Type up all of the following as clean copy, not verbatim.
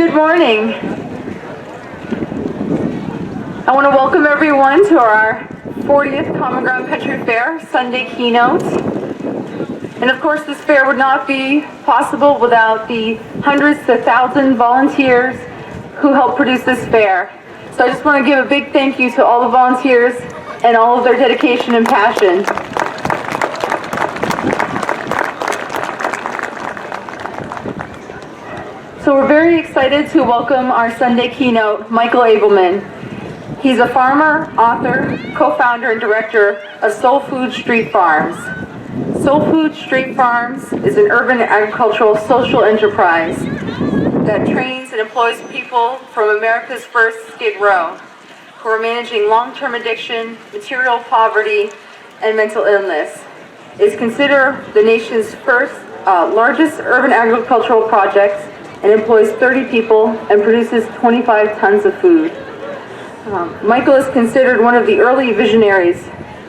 Good morning. I want to welcome everyone to our 40th Common Ground Country Fair Sunday Keynote. And of course, this fair would not be possible without the hundreds to thousands volunteers who helped produce this fair. So I just want to give a big thank you to all the volunteers and all of their dedication and passion. So we're very excited to welcome our Sunday keynote, Michael Ableman. He's a farmer, author, co-founder, and director of Soul Food Street Farms. Soul Food Street Farms is an urban agricultural social enterprise that trains and employs people from America's first Skid Row who are managing long-term addiction, material poverty, and mental illness. It is considered the nation's first largest urban agricultural project and employs 30 people and produces 25 tons of food. Michael is considered one of the early visionaries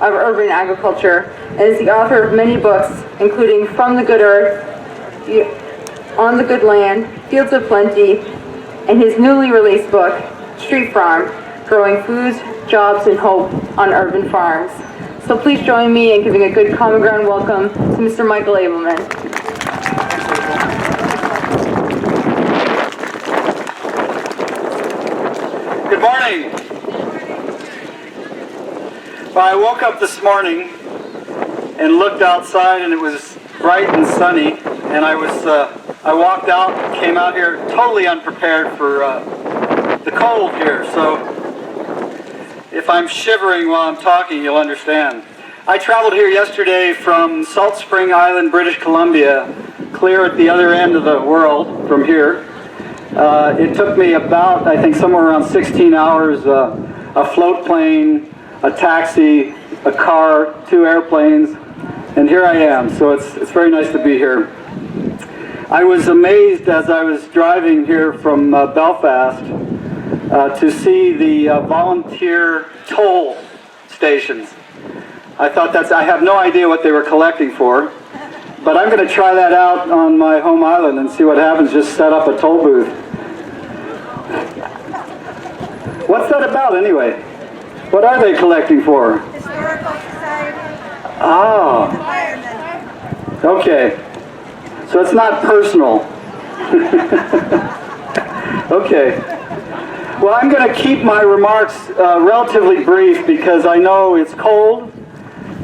of urban agriculture and is the author of many books, including From the Good Earth, On the Good Land, Fields of Plenty, and his newly released book, Street Farm, Growing Foods, Jobs, and Hope on Urban Farms. So please join me in giving a good common ground welcome to Mr. Michael Ableman. Good morning. Well, I woke up this morning and looked outside and it was bright and sunny, and I walked out, came out here totally unprepared for the cold here, so if I'm shivering while I'm talking, you'll understand. I traveled here yesterday from Salt Spring Island, British Columbia, clear at the other end of the world from here. It took me about, I think, somewhere around 16 hours, a float plane, a taxi, a car, 2 airplanes, and here I am. So it's very nice to be here. I was amazed as I was driving here from Belfast to see the volunteer toll stations. I thought I have no idea what they were collecting for, but I'm going to try that out on my home island and see what happens. Just set up a toll booth. What's that about anyway? What are they collecting for? Historical Society. Ah. Environment. Okay. So it's not personal. Okay. Well, I'm going to keep my remarks relatively brief because I know it's cold.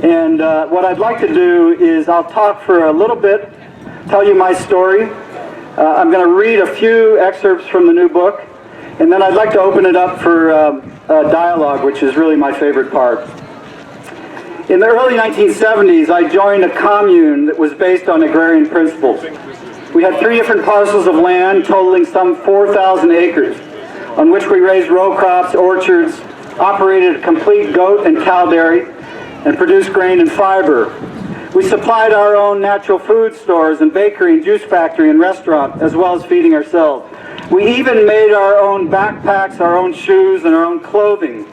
And what I'd like to do is I'll talk for a little bit, tell you my story. I'm going to read a few excerpts from the new book. And then I'd like to open it up for dialogue, which is really my favorite part. In the early 1970s, I joined a commune that was based on agrarian principles. We had 3 different parcels of land totaling some 4,000 acres, on which we raised row crops, orchards, operated a complete goat and cow dairy, and produced grain and fiber. We supplied our own natural food stores and bakery and juice factory and restaurant, as well as feeding ourselves. We even made our own backpacks, our own shoes, and our own clothing.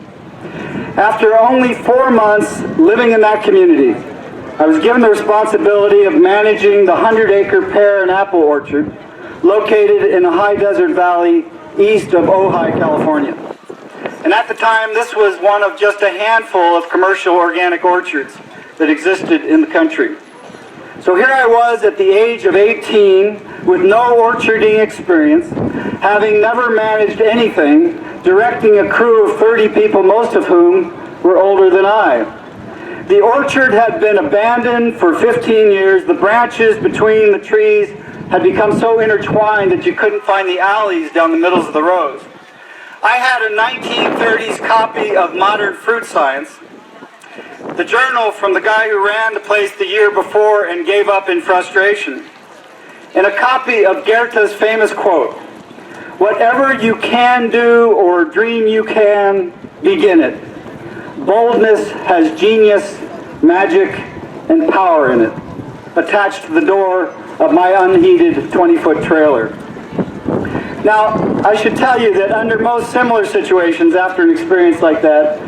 After only 4 months living in that community, I was given the responsibility of managing the 100-acre pear and apple orchard located in a high desert valley east of Ojai, California. And at the time, this was one of just a handful of commercial organic orchards that existed in the country. So here I was at the age of 18 with no orcharding experience, having never managed anything, directing a crew of 30 people, most of whom were older than I. The orchard had been abandoned for 15 years. The branches between the trees had become so intertwined that you couldn't find the alleys down the middles of the rows. I had a 1930s copy of Modern Fruit Science, the journal from the guy who ran the place the year before and gave up in frustration, and a copy of Goethe's famous quote, "Whatever you can do or dream you can, begin it. Boldness has genius, magic, and power in it," attached to the door of my unheated 20-foot trailer. Now, I should tell you that under most similar situations after an experience like that,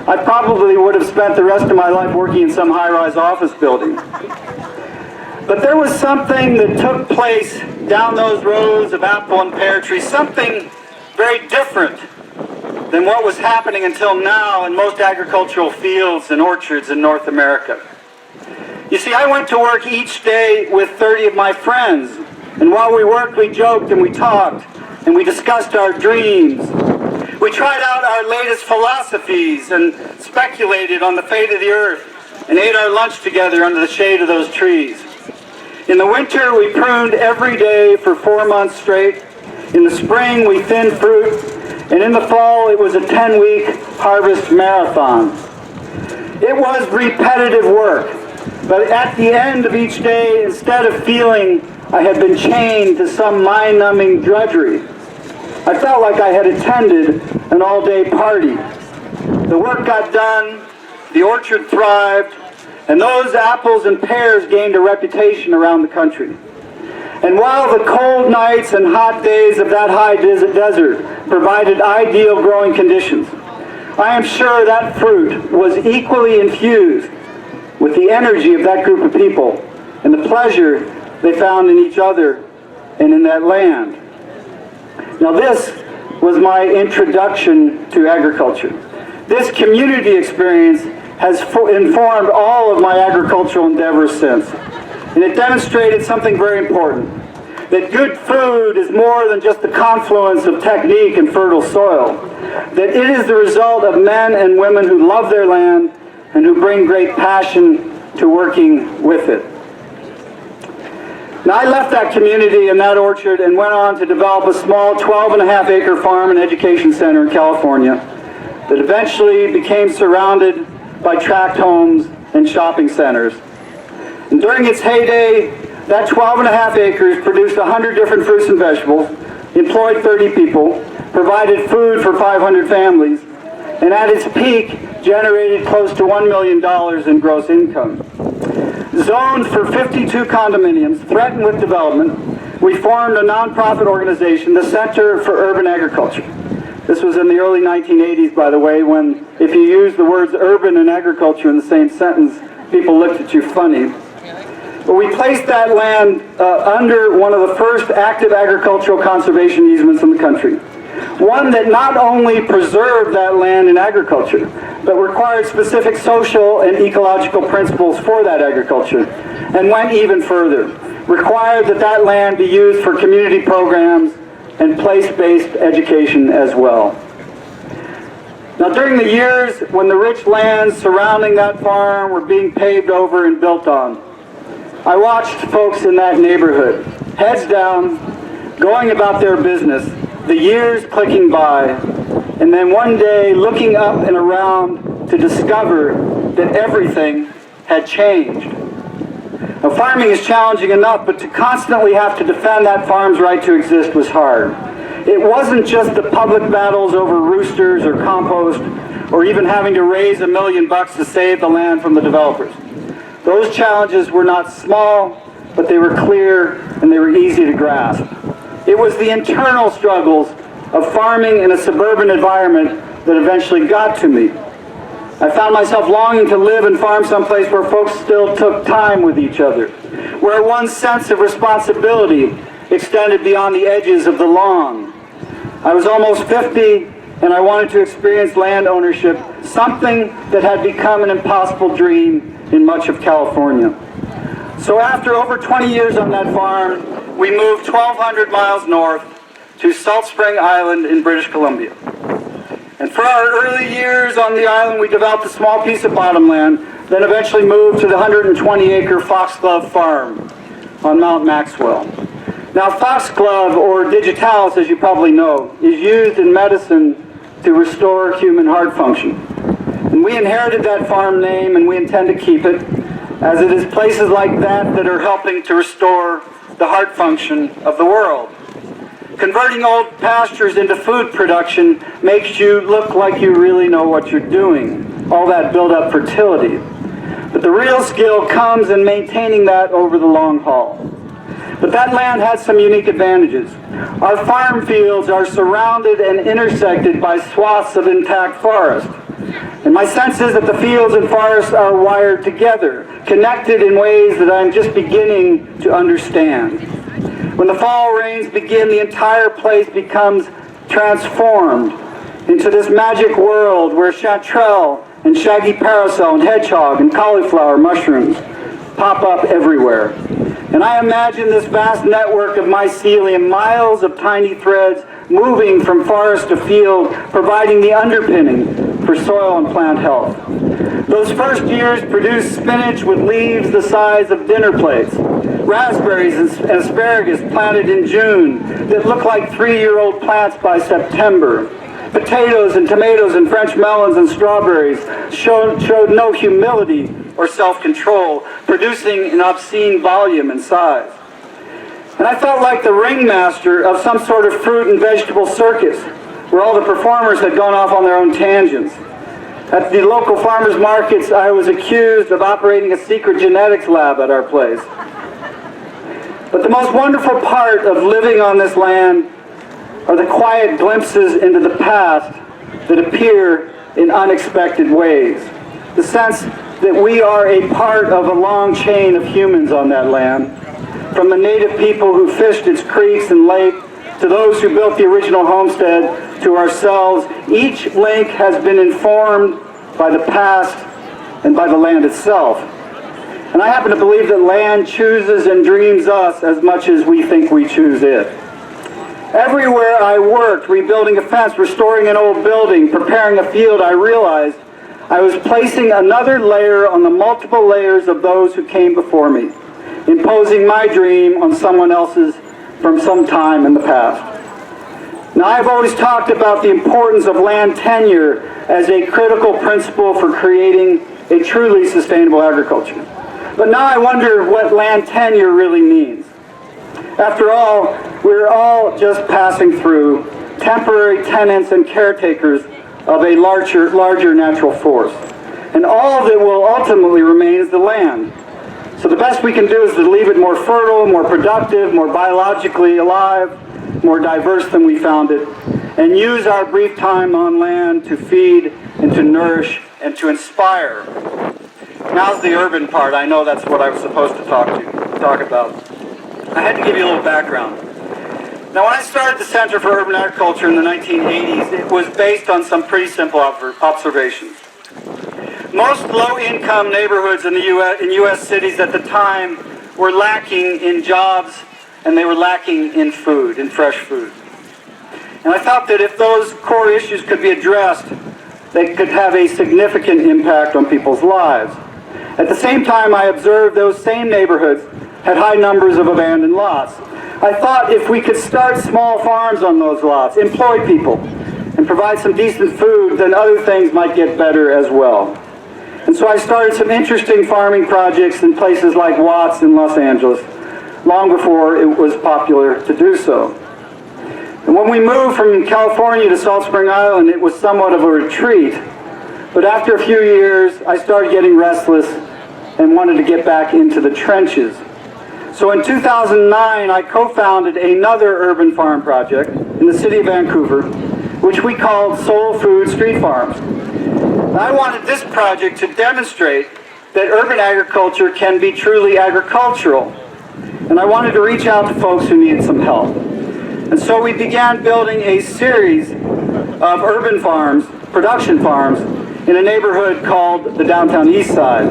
I probably would have spent the rest of my life working in some high-rise office building. But there was something that took place down those rows of apple and pear trees, something very different than what was happening until now in most agricultural fields and orchards in North America. You see, I went to work each day with 30 of my friends, and while we worked, we joked and we talked, and we discussed our dreams. We tried out our latest philosophies and speculated on the fate of the earth, and ate our lunch together under the shade of those trees. In the winter, we pruned every day for 4 months straight. In the spring, we thinned fruit, and in the fall, it was a 10-week harvest marathon. It was repetitive work, but at the end of each day, instead of feeling I had been chained to some mind-numbing drudgery, I felt like I had attended an all-day party. The work got done, the orchard thrived, and those apples and pears gained a reputation around the country. And while the cold nights and hot days of that high desert provided ideal growing conditions, I am sure that fruit was equally infused with the energy of that group of people and the pleasure they found in each other and in that land. Now this was my introduction to agriculture. This community experience has informed all of my agricultural endeavors since. And it demonstrated something very important, that good food is more than just the confluence of technique and fertile soil, that it is the result of men and women who love their land and who bring great passion to working with it. Now, I left that community and that orchard and went on to develop a small 12.5-acre farm and education center in California that eventually became surrounded by tract homes and shopping centers. And during its heyday, that 12.5 acres produced 100 different fruits and vegetables, employed 30 people, provided food for 500 families, and at its peak, generated close to $1 million in gross income. Zoned for 52 condominiums, threatened with development, we formed a nonprofit organization, the Center for Urban Agriculture. This was in the early 1980s, by the way, when if you use the words urban and agriculture in the same sentence, people looked at you funny. But we placed that land under one of the first active agricultural conservation easements in the country. One that not only preserved that land in agriculture, but required specific social and ecological principles for that agriculture, and went even further. Required that that land be used for community programs and place-based education as well. Now, during the years when the rich lands surrounding that farm were being paved over and built on, I watched folks in that neighborhood, heads down, going about their business, the years clicking by, and then one day looking up and around to discover that everything had changed. Now, farming is challenging enough, but to constantly have to defend that farm's right to exist was hard. It wasn't just the public battles over roosters or compost, or even having to raise $1 million to save the land from the developers. Those challenges were not small, but they were clear and they were easy to grasp. It was the internal struggles of farming in a suburban environment that eventually got to me. I found myself longing to live and farm someplace where folks still took time with each other, where one's sense of responsibility extended beyond the edges of the lawn. I was almost 50, and I wanted to experience land ownership, something that had become an impossible dream in much of California. So after over 20 years on that farm, we moved 1,200 miles north to Salt Spring Island in British Columbia. And for our early years on the island, we developed a small piece of bottomland, then eventually moved to the 120-acre Foxglove Farm on Mount Maxwell. Now, foxglove, or digitalis, as you probably know, is used in medicine to restore human heart function. And we inherited that farm name, and we intend to keep it, as it is places like that that are helping to restore the heart function of the world. Converting old pastures into food production makes you look like you really know what you're doing, all that built-up fertility. But the real skill comes in maintaining that over the long haul. But that land has some unique advantages. Our farm fields are surrounded and intersected by swaths of intact forest. And my sense is that the fields and forests are wired together, connected in ways that I'm just beginning to understand. When the fall rains begin, the entire place becomes transformed into this magic world where chanterelle and shaggy parasol and hedgehog and cauliflower mushrooms pop up everywhere. And I imagine this vast network of mycelium, miles of tiny threads moving from forest to field, providing the underpinning for soil and plant health. Those first years produce spinach with leaves the size of dinner plates, raspberries and asparagus planted in June that look like 3-year-old plants by September. Potatoes and tomatoes and French melons and strawberries showed no humility or self-control, producing an obscene volume and size. And I felt like the ringmaster of some sort of fruit and vegetable circus, where all the performers had gone off on their own tangents. At the local farmers markets, I was accused of operating a secret genetics lab at our place. But the most wonderful part of living on this land are the quiet glimpses into the past that appear in unexpected ways. The sense that we are a part of a long chain of humans on that land, from the native people who fished its creeks and lakes, to those who built the original homestead, to ourselves. Each link has been informed by the past and by the land itself. And I happen to believe that land chooses and dreams us as much as we think we choose it. Everywhere I worked, rebuilding a fence, restoring an old building, preparing a field, I realized I was placing another layer on the multiple layers of those who came before me, imposing my dream on someone else's from some time in the past. Now, I've always talked about the importance of land tenure as a critical principle for creating a truly sustainable agriculture. But now I wonder what land tenure really means. After all, we're all just passing through, temporary tenants and caretakers of a larger natural force. And all that will ultimately remain is the land. So the best we can do is to leave it more fertile, more productive, more biologically alive, more diverse than we found it, and use our brief time on land to feed and to nourish and to inspire. Now's the urban part. I know that's what I was supposed to talk about. I had to give you a little background. Now, when I started the Center for Urban Agriculture in the 1980s, it was based on some pretty simple observations. Most low-income neighborhoods in U.S. cities at the time were lacking in jobs, and they were lacking in food, in fresh food. And I thought that if those core issues could be addressed, they could have a significant impact on people's lives. At the same time, I observed those same neighborhoods had high numbers of abandoned lots. I thought if we could start small farms on those lots, employ people, and provide some decent food, then other things might get better as well. And so I started some interesting farming projects in places like Watts in Los Angeles, long before it was popular to do so. And when we moved from California to Salt Spring Island, it was somewhat of a retreat. But after a few years, I started getting restless and wanted to get back into the trenches. So in 2009, I co-founded another urban farm project in the city of Vancouver, which we called Soul Food Street Farms. I wanted this project to demonstrate that urban agriculture can be truly agricultural. And I wanted to reach out to folks who needed some help. And so we began building a series of urban farms, production farms, in a neighborhood called the Downtown East Side.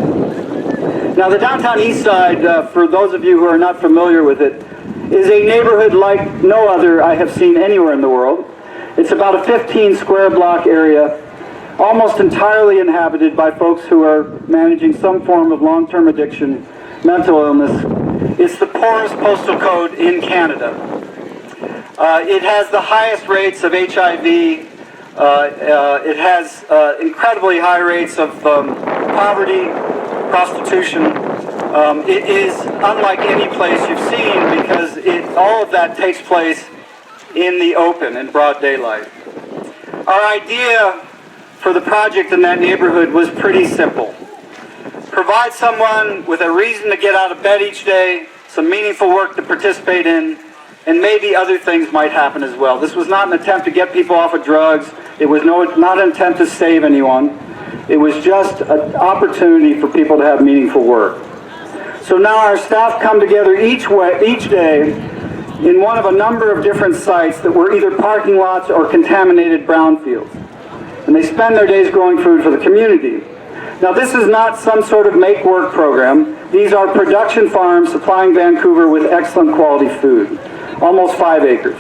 Now, the Downtown East Side, for those of you who are not familiar with it, is a neighborhood like no other I have seen anywhere in the world. It's about a 15 square block area, almost entirely inhabited by folks who are managing some form of long-term addiction, mental illness. It's the poorest postal code in Canada. It has the highest rates of HIV. It has incredibly high rates of poverty, prostitution. It is unlike any place you've seen because all of that takes place in the open, in broad daylight. Our idea for the project in that neighborhood was pretty simple. Provide someone with a reason to get out of bed each day, some meaningful work to participate in, and maybe other things might happen as well. This was not an attempt to get people off of drugs. It was not an attempt to save anyone. It was just an opportunity for people to have meaningful work. So now our staff come together each day in one of a number of different sites that were either parking lots or contaminated brownfields. And they spend their days growing food for the community. Now this is not some sort of make-work program. These are production farms supplying Vancouver with excellent quality food, almost 5 acres.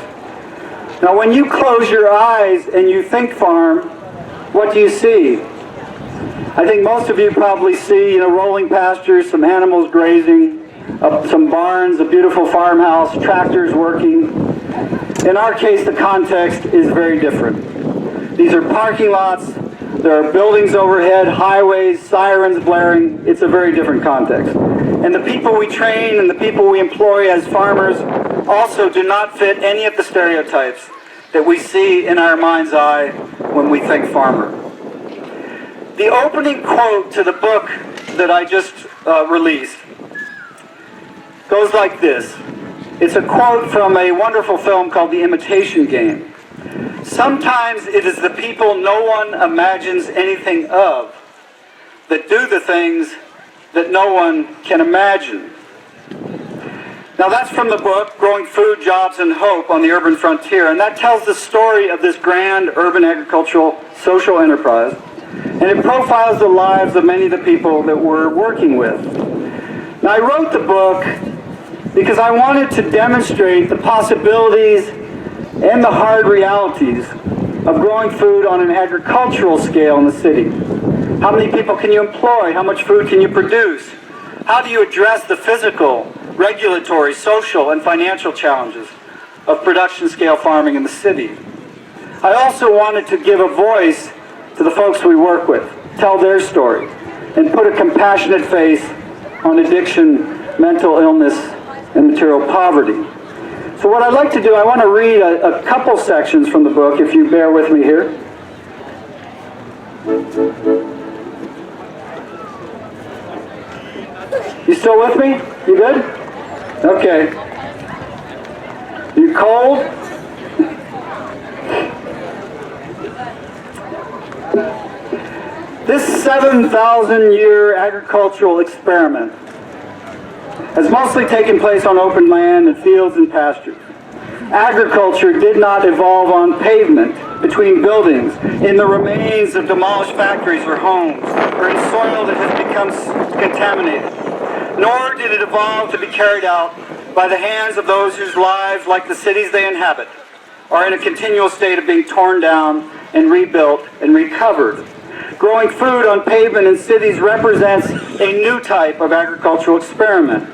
Now when you close your eyes and you think farm, what do you see? I think most of you probably see, rolling pastures, some animals grazing, some barns, a beautiful farmhouse, tractors working. In our case, the context is very different. These are parking lots, there are buildings overhead, highways, sirens blaring. It's a very different context. And the people we train and the people we employ as farmers also do not fit any of the stereotypes that we see in our mind's eye when we think farmer. The opening quote to the book that I just released goes like this. It's a quote from a wonderful film called The Imitation Game. Sometimes it is the people no one imagines anything of that do the things that no one can imagine. Now that's from the book, Growing Food, Jobs, and Hope on the Urban Frontier, and that tells the story of this grand urban agricultural social enterprise, and it profiles the lives of many of the people that we're working with. Now I wrote the book because I wanted to demonstrate the possibilities and the hard realities of growing food on an agricultural scale in the city. How many people can you employ? How much food can you produce? How do you address the physical, regulatory, social, and financial challenges of production scale farming in the city? I also wanted to give a voice to the folks we work with, tell their story, and put a compassionate face on addiction, mental illness, and material poverty. So what I'd like to do, I want to read a couple sections from the book, if you bear with me here. You still with me? You good? Okay. You cold? This 7,000-year agricultural experiment has mostly taken place on open land and fields and pastures. Agriculture did not evolve on pavement, between buildings, in the remains of demolished factories or homes, or in soil that has become contaminated. Nor did it evolve to be carried out by the hands of those whose lives, like the cities they inhabit, are in a continual state of being torn down and rebuilt and recovered. Growing food on pavement in cities represents a new type of agricultural experiment,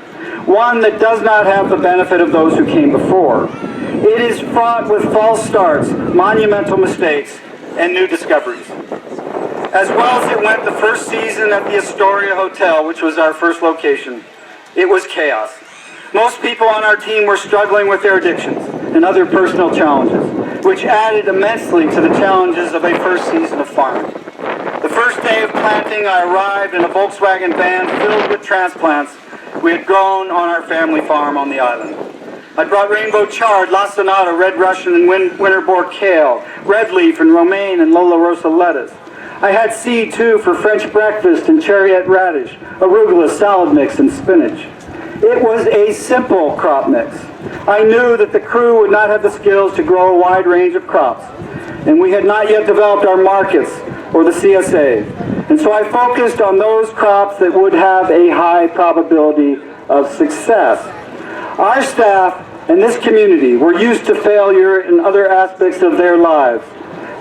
one that does not have the benefit of those who came before. It is fraught with false starts, monumental mistakes, and new discoveries. As well as it went the first season at the Astoria Hotel, which was our first location, it was chaos. Most people on our team were struggling with their addictions and other personal challenges, which added immensely to the challenges of a first season of farming. The first day of planting, I arrived in a Volkswagen van filled with transplants we had grown on our family farm on the island. I brought rainbow chard, lacinato, red Russian, and winter boar kale, red leaf and romaine and Lola Rosa lettuce. I had seed too for French breakfast and cherriette radish, arugula, salad mix, and spinach. It was a simple crop mix. I knew that the crew would not have the skills to grow a wide range of crops, and we had not yet developed our markets or the CSA. And so I focused on those crops that would have a high probability of success. Our staff and this community were used to failure in other aspects of their lives.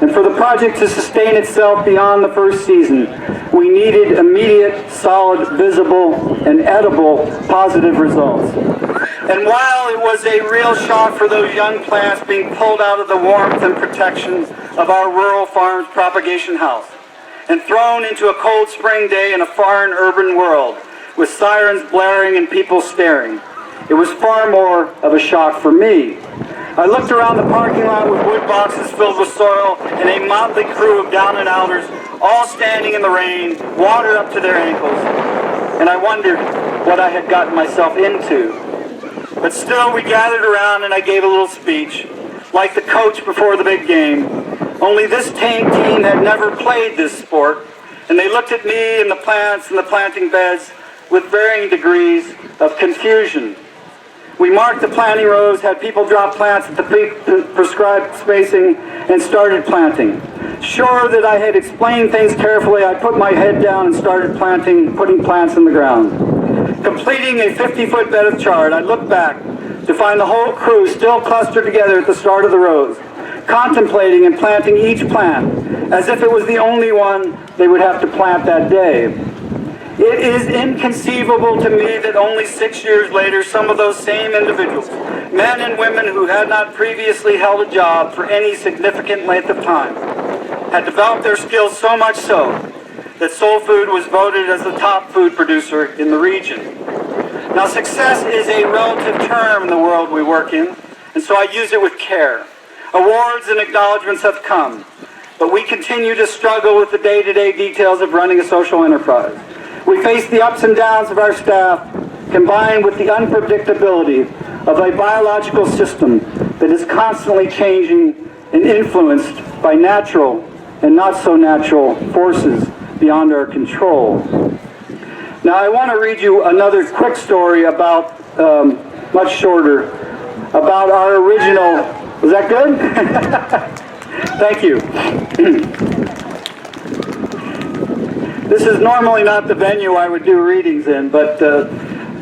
And for the project to sustain itself beyond the first season, we needed immediate, solid, visible, and edible positive results. And while it was a real shock for those young plants being pulled out of the warmth and protection of our rural farm's propagation house and thrown into a cold spring day in a foreign urban world with sirens blaring and people staring, it was far more of a shock for me. I looked around the parking lot with wood boxes filled with soil and a motley crew of down-and-outers all standing in the rain, water up to their ankles, and I wondered what I had gotten myself into. But still, we gathered around and I gave a little speech, like the coach before the big game. Only this team had never played this sport, and they looked at me and the plants and the planting beds with varying degrees of confusion. We marked the planting rows, had people drop plants at the prescribed spacing, and started planting. Sure that I had explained things carefully, I put my head down and started putting plants in the ground. Completing a 50-foot bed of chard, I looked back to find the whole crew still clustered together at the start of the rows, contemplating and planting each plant, as if it was the only one they would have to plant that day. It is inconceivable to me that only 6 years later, some of those same individuals, men and women who had not previously held a job for any significant length of time, had developed their skills so much so that Soul Food was voted as the top food producer in the region. Now, success is a relative term in the world we work in, and so I use it with care. Awards and acknowledgments have come, but we continue to struggle with the day-to-day details of running a social enterprise. We face the ups and downs of our staff, combined with the unpredictability of a biological system that is constantly changing and influenced by natural and not so natural forces beyond our control. Now, I want to read you another quick story about, much shorter, about our original, was that good? Thank you. This is normally not the venue I would do readings in, but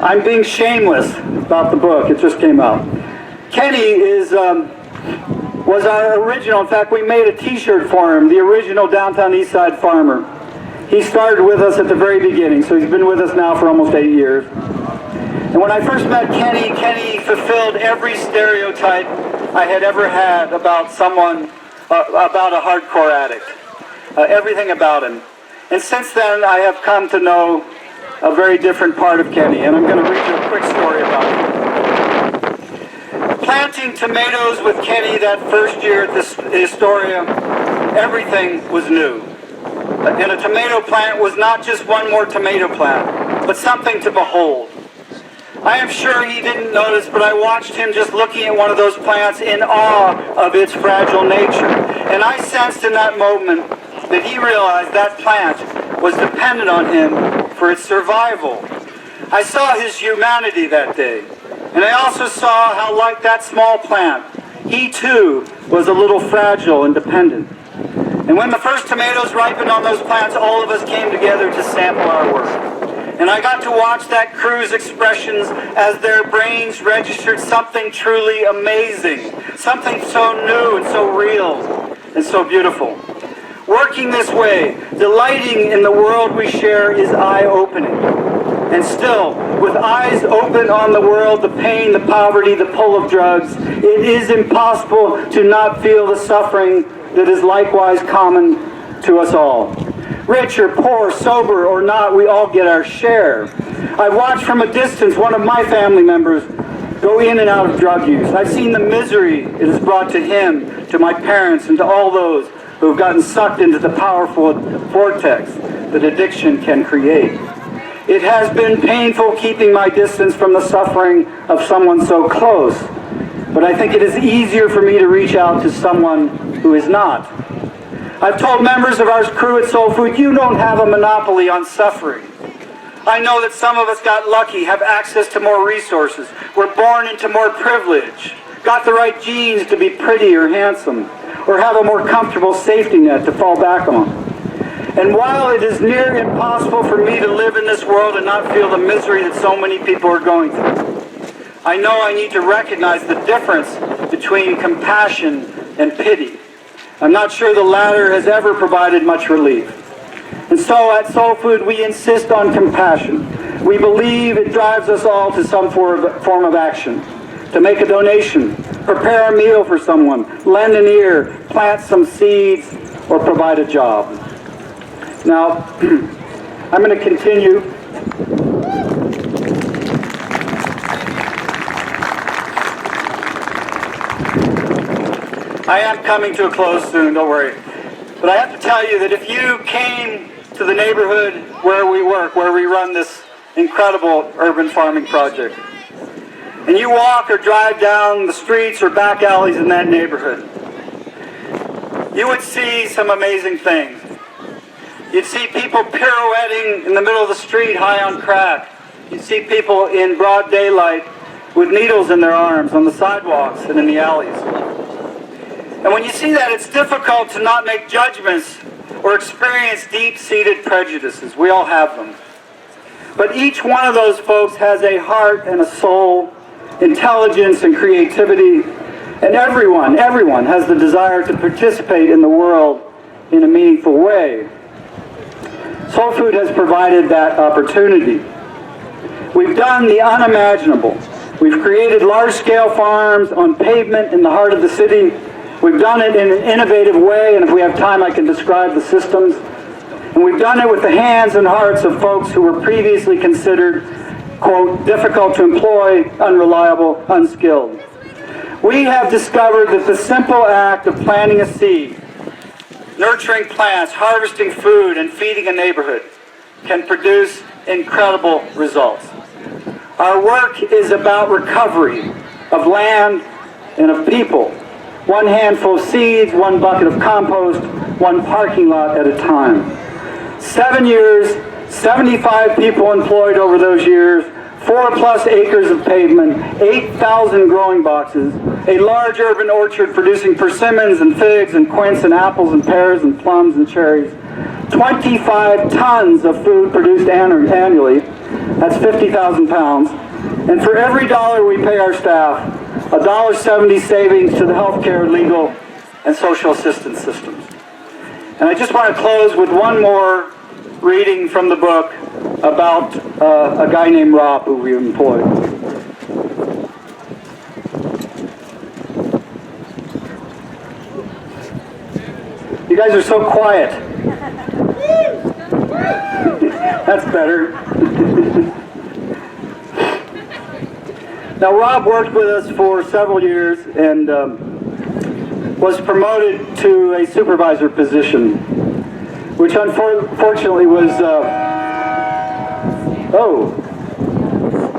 I'm being shameless about the book. It just came out. Kenny was our original. In fact, we made a t-shirt for him, the original Downtown Eastside farmer. He started with us at the very beginning, so he's been with us now for almost 8 years. And when I first met Kenny, Kenny fulfilled every stereotype I had ever had about someone, about a hardcore addict. Everything about him. And since then, I have come to know a very different part of Kenny, and I'm going to read you a quick story about him. Planting tomatoes with Kenny that first year at the Astoria, everything was new. And a tomato plant was not just one more tomato plant, but something to behold. I am sure he didn't notice, but I watched him just looking at one of those plants in awe of its fragile nature. And I sensed in that moment that he realized that plant was dependent on him for its survival. I saw his humanity that day, and I also saw how, like that small plant, he too was a little fragile and dependent. And when the first tomatoes ripened on those plants, all of us came together to sample our work. And I got to watch that crew's expressions as their brains registered something truly amazing, something so new and so real and so beautiful. Working this way, delighting in the world we share, is eye-opening. And still, with eyes open on the world, the pain, the poverty, the pull of drugs, it is impossible to not feel the suffering that is likewise common to us all. Rich or poor, sober or not, we all get our share. I've watched from a distance one of my family members go in and out of drug use. I've seen the misery it has brought to him, to my parents, and to all those who have gotten sucked into the powerful vortex that addiction can create. It has been painful keeping my distance from the suffering of someone so close, but I think it is easier for me to reach out to someone who is not. I've told members of our crew at Soul Food, you don't have a monopoly on suffering. I know that some of us got lucky, have access to more resources, were born into more privilege, got the right genes to be pretty or handsome, or have a more comfortable safety net to fall back on. And while it is near impossible for me to live in this world and not feel the misery that so many people are going through, I know I need to recognize the difference between compassion and pity. I'm not sure the latter has ever provided much relief. And so at Soul Food, we insist on compassion. We believe it drives us all to some form of action. To make a donation, prepare a meal for someone, lend an ear, plant some seeds, or provide a job. Now, I'm going to continue. I am coming to a close soon, don't worry. But I have to tell you that if you came to the neighborhood where we work, where we run this incredible urban farming project, and you walk or drive down the streets or back alleys in that neighborhood, you would see some amazing things. You'd see people pirouetting in the middle of the street high on crack. You'd see people in broad daylight with needles in their arms on the sidewalks and in the alleys. And when you see that, it's difficult to not make judgments or experience deep-seated prejudices. We all have them. But each one of those folks has a heart and a soul, intelligence and creativity, and everyone has the desire to participate in the world in a meaningful way. Soul Food has provided that opportunity. We've done the unimaginable. We've created large-scale farms on pavement in the heart of the city. We've done it in an innovative way, and if we have time I can describe the systems. And we've done it with the hands and hearts of folks who were previously considered, quote, difficult to employ, unreliable, unskilled. We have discovered that the simple act of planting a seed, nurturing plants, harvesting food, and feeding a neighborhood can produce incredible results. Our work is about recovery of land and of people. One handful of seeds, one bucket of compost, one parking lot at a time. 7 years, 75 people employed over those years, 4+ acres of pavement, 8,000 growing boxes, a large urban orchard producing persimmons and figs and quince and apples and pears and plums and cherries, 25 tons of food produced annually, that's 50,000 pounds, and for every dollar we pay our staff, $1.70 savings to the healthcare, legal, and social assistance systems. And I just want to close with one more reading from the book about a guy named Rob who we employed. You guys are so quiet. That's better. Now Rob worked with us for several years and was promoted to a supervisor position, which unfortunately was,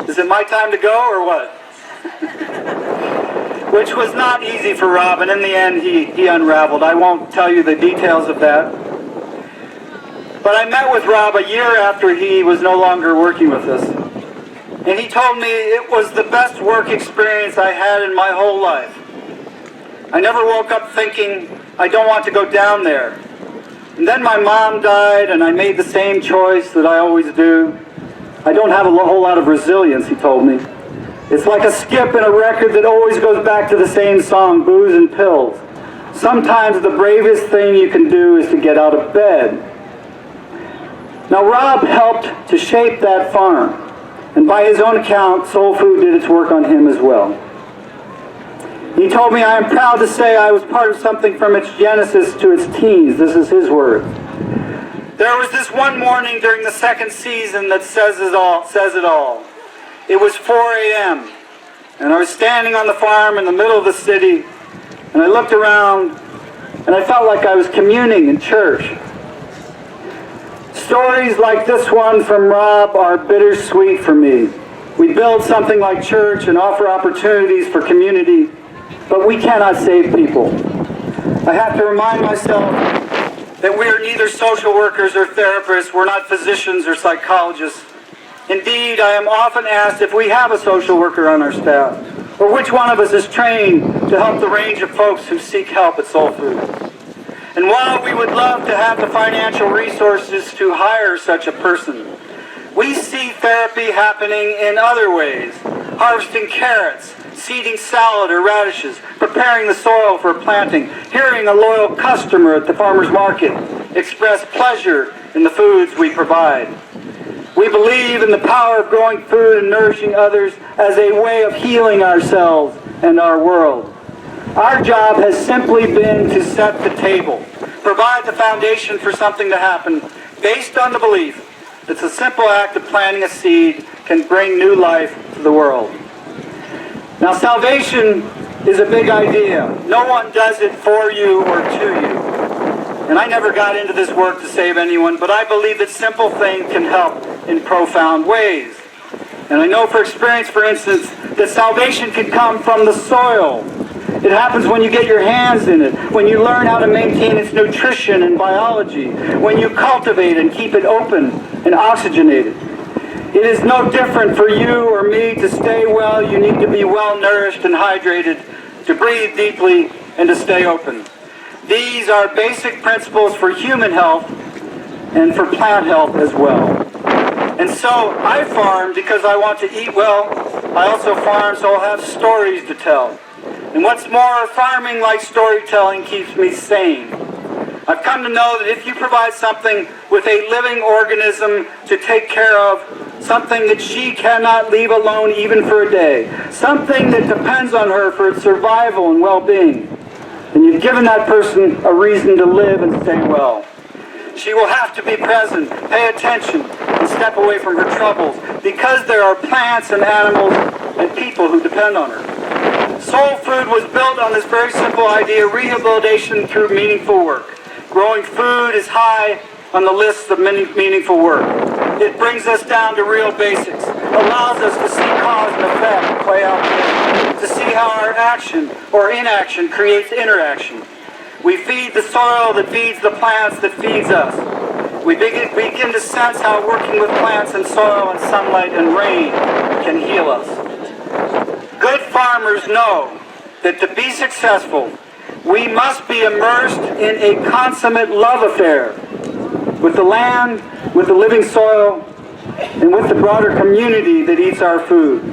is it my time to go or what? Which was not easy for Rob, and in the end he unraveled. I won't tell you the details of that. But I met with Rob a year after he was no longer working with us. And he told me it was the best work experience I had in my whole life. I never woke up thinking, I don't want to go down there. And then my mom died, and I made the same choice that I always do. I don't have a whole lot of resilience, he told me. It's like a skip in a record that always goes back to the same song, Booze and Pills. Sometimes the bravest thing you can do is to get out of bed. Now Rob helped to shape that farm. And by his own account, Soul Food did its work on him as well. He told me, I am proud to say I was part of something from its genesis to its teens. This is his word. There was this one morning during the second season that says it all. It was 4 a.m. and I was standing on the farm in the middle of the city, and I looked around and I felt like I was communing in church. Stories like this one from Rob are bittersweet for me. We build something like church and offer opportunities for community, but we cannot save people. I have to remind myself that we are neither social workers or therapists. We're not physicians or psychologists. Indeed, I am often asked if we have a social worker on our staff, or which one of us is trained to help the range of folks who seek help at Soul Food. And while we would love to have the financial resources to hire such a person, we see therapy happening in other ways. Harvesting carrots, seeding salad or radishes, preparing the soil for planting, hearing a loyal customer at the farmer's market express pleasure in the foods we provide. We believe in the power of growing food and nourishing others as a way of healing ourselves and our world. Our job has simply been to set the table, provide the foundation for something to happen based on the belief that the simple act of planting a seed can bring new life to the world. Now, salvation is a big idea. No one does it for you or to you. And I never got into this work to save anyone, but I believe that simple things can help in profound ways. And I know for experience, for instance, that salvation can come from the soil. It happens when you get your hands in it, when you learn how to maintain its nutrition and biology, when you cultivate and keep it open and oxygenated. It is no different for you or me to stay well. You need to be well nourished and hydrated, to breathe deeply, and to stay open. These are basic principles for human health and for plant health as well. And so I farm because I want to eat well. I also farm so I'll have stories to tell. And what's more, farming like storytelling keeps me sane. I've come to know that if you provide something with a living organism to take care of, something that she cannot leave alone even for a day, something that depends on her for its survival and well-being, then you've given that person a reason to live and stay well. She will have to be present, pay attention, and step away from her troubles, because there are plants and animals and people who depend on her. Soul Food was built on this very simple idea: rehabilitation through meaningful work. Growing food is high on the list of meaningful work. It brings us down to real basics, allows us to see cause and effect play out there, to see how our action or inaction creates interaction. We feed the soil that feeds the plants that feeds us. We begin to sense how working with plants and soil and sunlight and rain can heal us. Good farmers know that to be successful, we must be immersed in a consummate love affair with the land, with the living soil, and with the broader community that eats our food.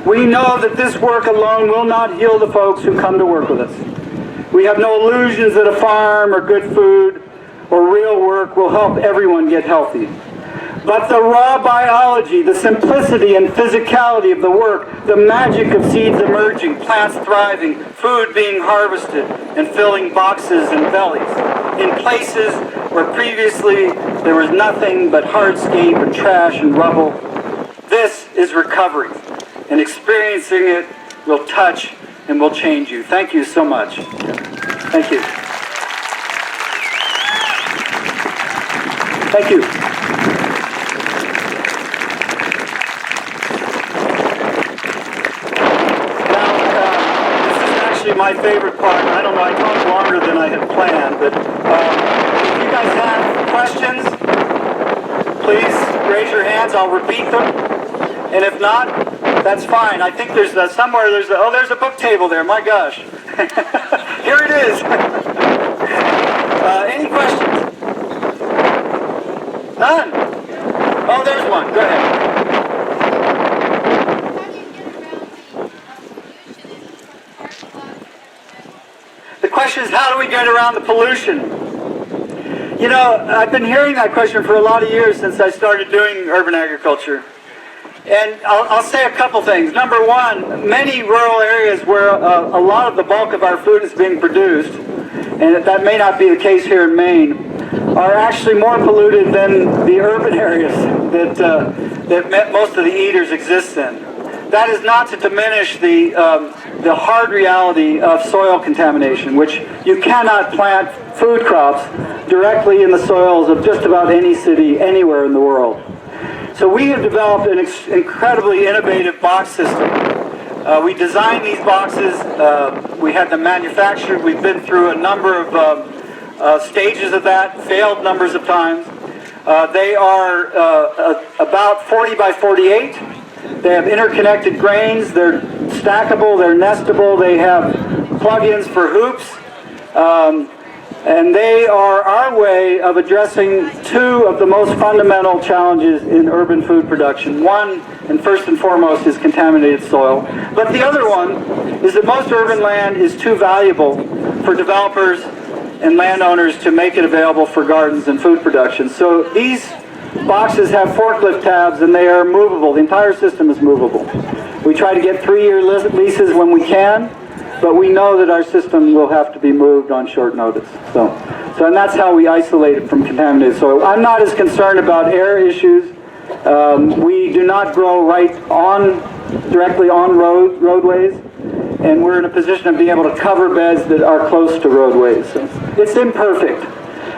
We know that this work alone will not heal the folks who come to work with us. We have no illusions that a farm or good food or real work will help everyone get healthy. But the raw biology, the simplicity and physicality of the work, the magic of seeds emerging, plants thriving, food being harvested, and filling boxes and bellies in places where previously there was nothing but hardscape and trash and rubble. This is recovery, and experiencing it will touch and will change you. Thank you so much. Thank you. Thank you. My favorite part. I don't know, I talked longer than I had planned, but if you guys have questions, please raise your hands. I'll repeat them. And if not, that's fine. I think there's somewhere, there's a book table there. My gosh. Here it is. Any questions? None? Oh, there's one. Go ahead. The question is, how do we get around the pollution? You know, I've been hearing that question for a lot of years since I started doing urban agriculture. And I'll say a couple things. Number one, many rural areas where a lot of the bulk of our food is being produced, and that may not be the case here in Maine, are actually more polluted than the urban areas that most of the eaters exist in. That is not to diminish the hard reality of soil contamination, which you cannot plant food crops directly in the soils of just about any city anywhere in the world. So we have developed an incredibly innovative box system. We designed these boxes, we had them manufactured, we've been through a number of stages of that, failed numbers of times. They are about 40 by 48. They have interconnected grains, they're stackable, they're nestable, they have plug-ins for hoops, and they are our way of addressing two of the most fundamental challenges in urban food production. One, and first and foremost, is contaminated soil. But the other one is that most urban land is too valuable for developers and landowners to make it available for gardens and food production. So these boxes have forklift tabs and they are movable. The entire system is movable. We try to get 3-year leases when we can, but we know that our system will have to be moved on short notice. So and that's how we isolate it from contaminated soil. I'm not as concerned about air issues. We do not grow directly on roadways, and we're in a position of being able to cover beds that are close to roadways. So it's imperfect.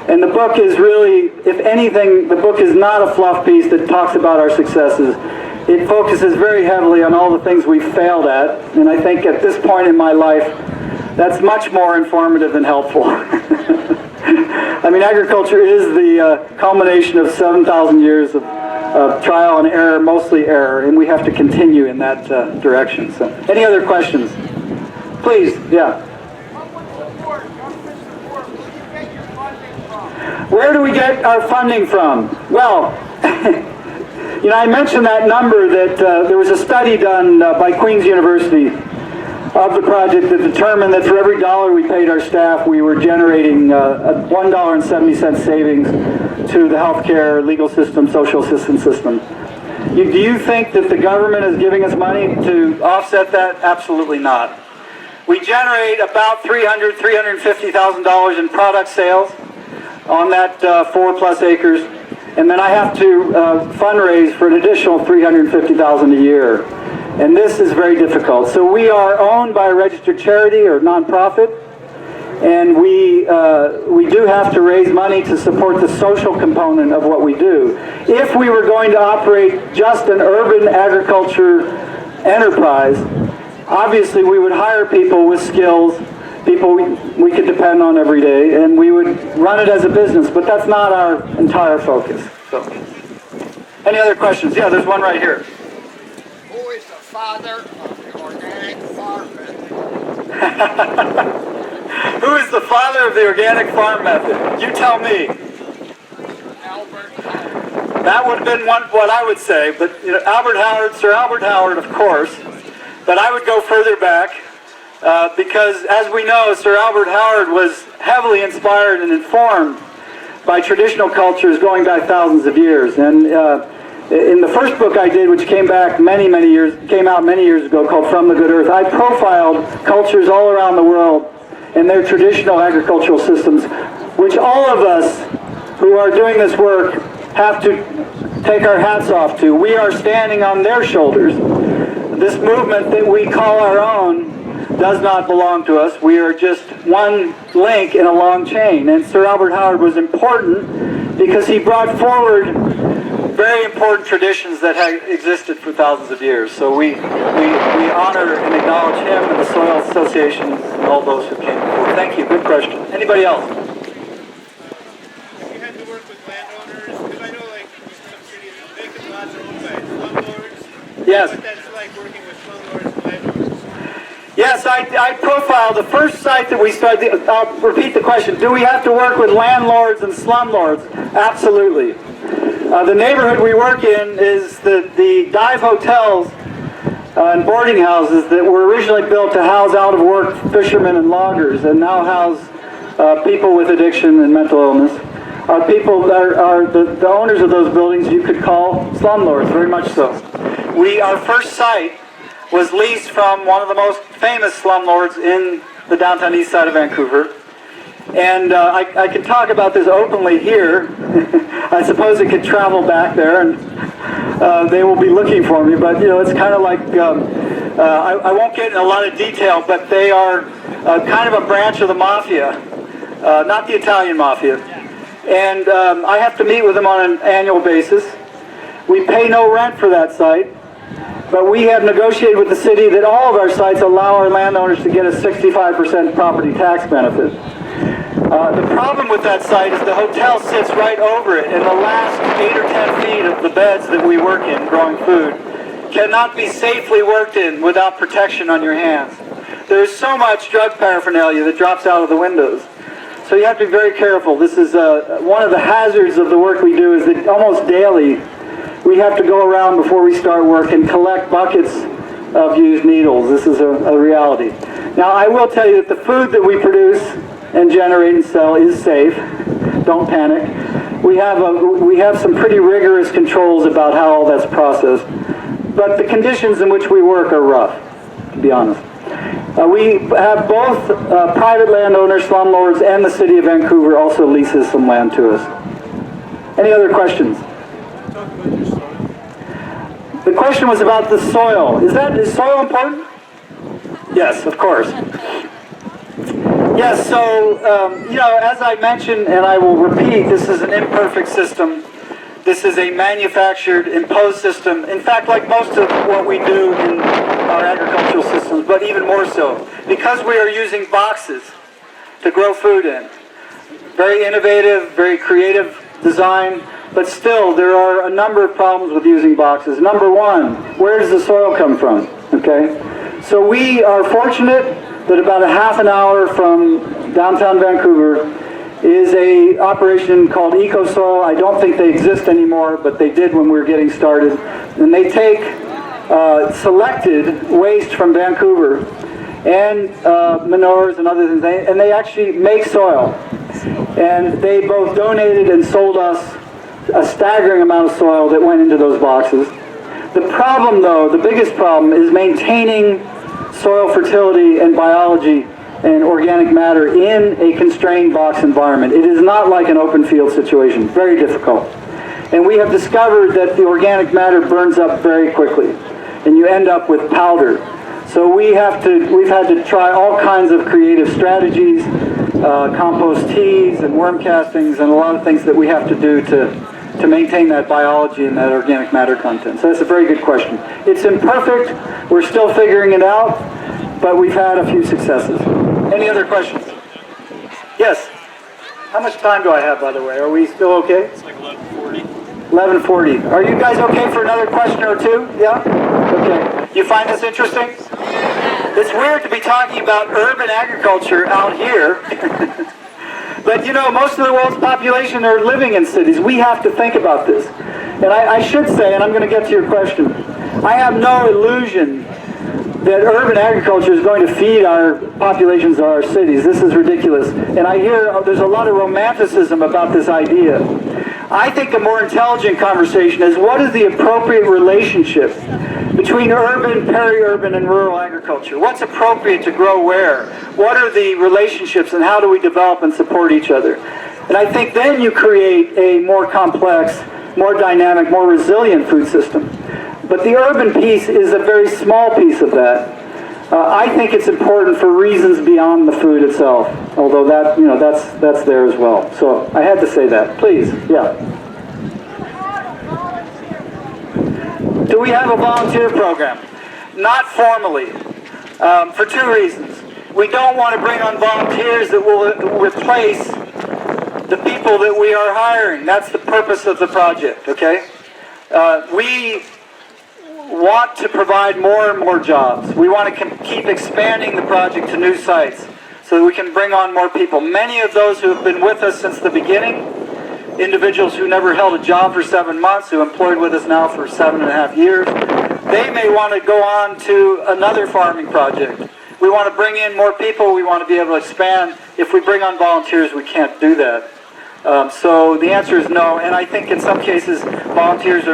And the book is really, if anything, the book is not a fluff piece that talks about our successes. It focuses very heavily on all the things we've failed at, and I think at this point in my life, That's much more informative than helpful. I mean, agriculture is the culmination of 7,000 years of trial and error, mostly error, and we have to continue in that direction. So, any other questions? Please, yeah. Where do we get our funding from? Well, you know, I mentioned that number that there was a study done by Queen's University of the project that determined that for every dollar we paid our staff, we were generating a $1.70 savings to the healthcare, legal system, social assistance system. Do you think that the government is giving us money to offset that? Absolutely not. We generate about $350,000 in product sales on that 4+ acres, and then I have to fundraise for an additional $350,000 a year. And this is very difficult. So we are owned by a registered charity or nonprofit, and we do have to raise money to support the social component of what we do. If we were going to operate just an urban agriculture enterprise, obviously we would hire people with skills, people we could depend on every day, and we would run it as a business, but that's not our entire focus. So, any other questions? Yeah, there's one right here. Who is the father of the organic farm method? Who is the father of the organic farm method? You tell me. Albert Howard. That would have been what I would say, but you know, Sir Albert Howard, of course. But I would go further back because, as we know, Sir Albert Howard was heavily inspired and informed by traditional cultures going back thousands of years. And in the first book I did, which came out many years ago, called From the Good Earth, I profiled cultures all around the world and their traditional agricultural systems, which all of us who are doing this work have to take our hats off to. We are standing on their shoulders. This movement that we call our own does not belong to us. We are just one link in a long chain. And Sir Albert Howard was important because he brought forward very important traditions that have existed for thousands of years. So we honor and acknowledge him and the Soil Association and all those who came before. Thank you. Good question. Anybody else? Have you had to work with landowners? Because I know, like, some cities, vacant lots are owned by slumlords. Yes. What that's like working with slumlords and landowners. Yes, I profiled the first site that we started. I'll repeat the question. Do we have to work with landlords and slumlords? Absolutely. The neighborhood we work in is the dive hotels and boarding houses that were originally built to house out-of-work fishermen and loggers and now house people with addiction and mental illness. People are the owners of those buildings you could call slumlords, very much so. Our first site was leased from one of the most famous slumlords in the downtown east side of Vancouver. And I can talk about this openly here. I suppose it could travel back there, and they will be looking for me. But you know, it's kind of like I won't get in a lot of detail, but they are kind of a branch of the mafia, not the Italian mafia. And I have to meet with them on an annual basis. We pay no rent for that site. But we have negotiated with the city that all of our sites allow our landowners to get a 65% property tax benefit. The problem with that site is the hotel sits right over it, and the last 8 or 10 feet of the beds that we work in growing food cannot be safely worked in without protection on your hands. There's so much drug paraphernalia that drops out of the windows. So you have to be very careful. This is one of the hazards of the work we do, is that almost daily we have to go around before we start work and collect buckets of used needles. This is a reality. Now, I will tell you that the food that we produce and generate and sell is safe. Don't panic. We have some pretty rigorous controls about how all that's processed. But the conditions in which we work are rough, to be honest. We have both private landowners, slumlords, and the city of Vancouver also leases some land to us. Any other questions? The question was about the soil. Is soil important? Yes, of course. Yes, so, you know, as I mentioned, and I will repeat, this is an imperfect system. This is a manufactured, imposed system. In fact, like most of what we do in our agricultural systems, but even more so because we are using boxes to grow food in. Very innovative, very creative design, but still there are a number of problems with using boxes. Number one, where does the soil come from? Okay, so we are fortunate that about a half an hour from downtown Vancouver is a operation called EcoSoil. I don't think they exist anymore, but they did when we were getting started. And they take selected waste from Vancouver and manures and other things, and they actually make soil. And they both donated and sold us a staggering amount of soil that went into those boxes. The problem, though, the biggest problem, is maintaining soil fertility and biology and organic matter in a constrained box environment. It is not like an open field situation, very difficult. And we have discovered that the organic matter burns up very quickly, and you end up with powder. So we've had to try all kinds of creative strategies, compost teas and worm castings, and a lot of things that we have to do to maintain that biology and that organic matter content. So that's a very good question. It's imperfect, we're still figuring it out, but we've had a few successes. Any other questions? Yes? How much time do I have, by the way? Are we still okay? It's like 11:40. 11:40. Are you guys okay for another question or two? Yeah? Okay. You find this interesting? It's weird to be talking about urban agriculture out here. But you know, most of the world's population are living in cities. We have to think about this. And I should say, and I'm going to get to your question, I have no illusion that urban agriculture is going to feed our populations of our cities. This is ridiculous. And I hear there's a lot of romanticism about this idea. I think a more intelligent conversation is what is the appropriate relationship between urban, peri-urban, and rural agriculture? What's appropriate to grow where? What are the relationships and how do we develop and support each other? And I think then you create a more complex, more dynamic, more resilient food system. But the urban piece is a very small piece of that. I think it's important for reasons beyond the food itself, although that, you know, that's there as well. So I had to say that. Please, yeah. Do we have a volunteer program? Not formally, for two reasons. We don't want to bring on volunteers that will replace the people that we are hiring. That's the purpose of the project, okay? We want to provide more and more jobs. We want to keep expanding the project to new sites so that we can bring on more people. Many of those who have been with us since the beginning, individuals who never held a job for 7 months, who are employed with us now for 7.5 years, they may want to go on to another farming project. We want to bring in more people. We want to be able to expand. If we bring on volunteers, we can't do that. So the answer is no. And I think in some cases, volunteers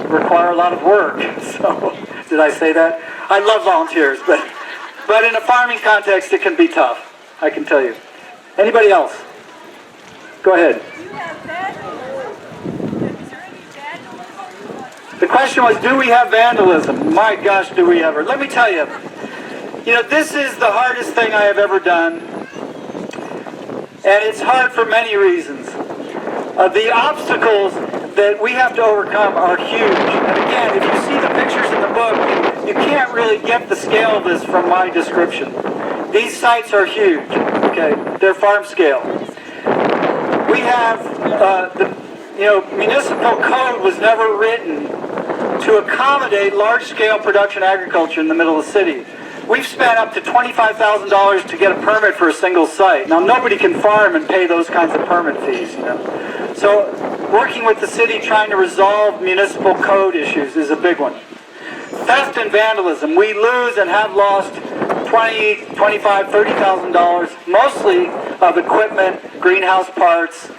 require a lot of work. So, did I say that? I love volunteers, but in a farming context, it can be tough. I can tell you. Anybody else? Go ahead. You have vandalism. Is there any vandalism? The question was, do we have vandalism? My gosh, do we ever. Let me tell you, this is the hardest thing I have ever done. And it's hard for many reasons. The obstacles that we have to overcome are huge. And again, if you see the pictures in the book, you can't really get the scale of this from my description. These sites are huge, okay? They're farm scale. We have, municipal code was never written to accommodate large-scale production agriculture in the middle of the city. We've spent up to $25,000 to get a permit for a single site. Now, nobody can farm and pay those kinds of permit fees, So, working with the city trying to resolve municipal code issues is a big one. Theft and vandalism. We lose and have lost $20,000, $25,000, $30,000, mostly of equipment, greenhouse parts,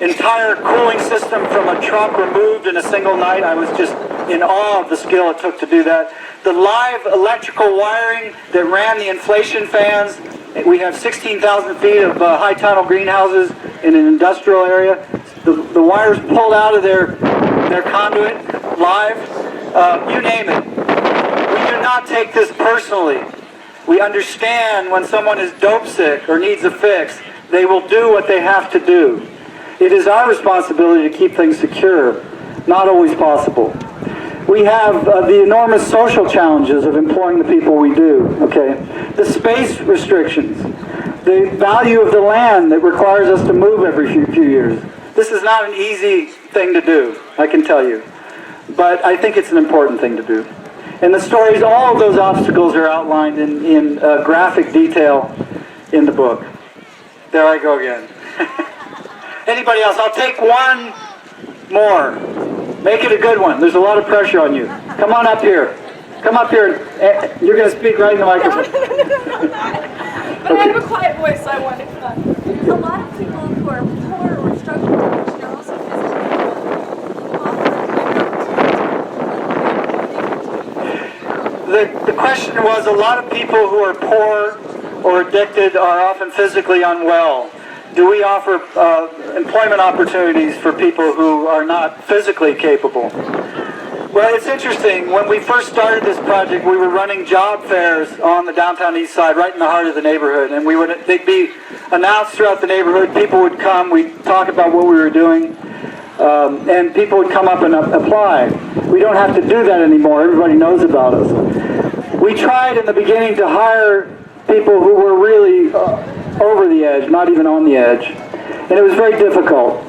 entire cooling system from a truck removed in a single night. I was just in awe of the skill it took to do that. The live electrical wiring that ran the inflation fans. We have 16,000 feet of high tunnel greenhouses in an industrial area. The wires pulled out of their conduit, live, you name it. We do not take this personally. We understand when someone is dope sick or needs a fix, they will do what they have to do. It is our responsibility to keep things secure, not always possible. We have the enormous social challenges of employing the people we do, okay? The space restrictions, the value of the land that requires us to move every few years. This is not an easy thing to do, I can tell you. But I think it's an important thing to do. And the stories, all of those obstacles are outlined in graphic detail in the book. There I go again. Anybody else? I'll take one more. Make it a good one. There's a lot of pressure on you. Come on up here. Come up here. You're going to speak right in the microphone. But I have a quiet voice, so I wanted to. A lot of people who are poor or struggling to reach, they're also The question was, a lot of people who are poor or addicted are often physically unwell. Do we offer employment opportunities for people who are not physically capable? Well, it's interesting. When we first started this project, we were running job fairs on the downtown east side, right in the heart of the neighborhood. And they'd be announced throughout the neighborhood. People would come. We'd talk about what we were doing. And people would come up and apply. We don't have to do that anymore. Everybody knows about us. We tried in the beginning to hire people who were really over the edge, not even on the edge. And it was very difficult.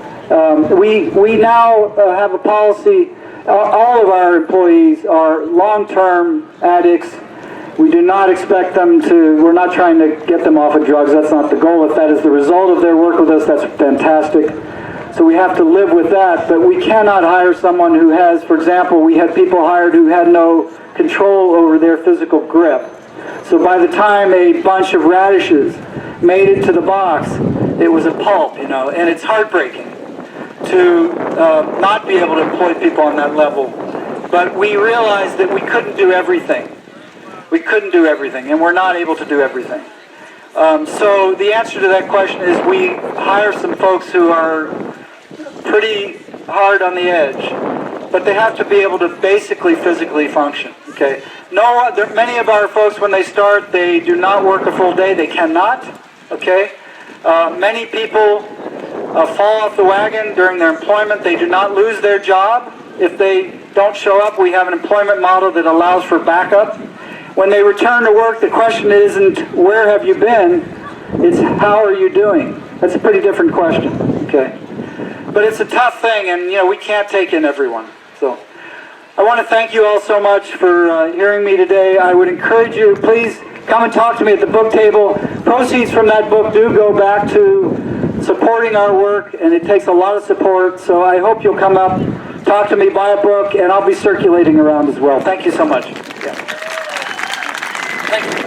We now have a policy. All of our employees are long-term addicts. We do not expect them to, we're not trying to get them off of drugs. That's not the goal. If that is the result of their work with us, that's fantastic. So we have to live with that, but we cannot hire someone who has, for example, we had people hired who had no control over their physical grip. So by the time a bunch of radishes made it to the box, it was a pulp, and it's heartbreaking to not be able to employ people on that level. But we realized that we couldn't do everything. We couldn't do everything, and we're not able to do everything. So the answer to that question is we hire some folks who are pretty hard on the edge, but they have to be able to basically physically function, okay? Many of our folks, when they start, they do not work a full day. They cannot, okay? Many people fall off the wagon during their employment. They do not lose their job. If they don't show up, we have an employment model that allows for backup. When they return to work, the question isn't, where have you been? It's, how are you doing? That's a pretty different question, okay? But it's a tough thing, and we can't take in everyone. So I want to thank you all so much for hearing me today. I would encourage you, please come and talk to me at the book table. Proceeds from that book do go back to supporting our work, and it takes a lot of support. So I hope you'll come up, talk to me, buy a book, and I'll be circulating around as well. Thank you so much. Yeah. Thank you.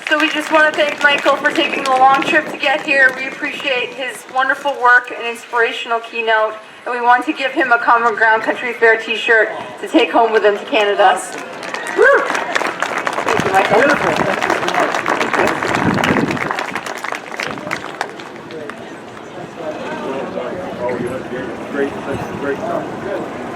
So we just want to thank Michael for taking the long trip to get here. We appreciate his wonderful work and inspirational keynote, and we want to give him a Common Ground Country Fair t-shirt to take home with him to Canada. Awesome. Woo! Thank you, Michael. Beautiful. Thank you so much. Oh, you have great stuff. Good.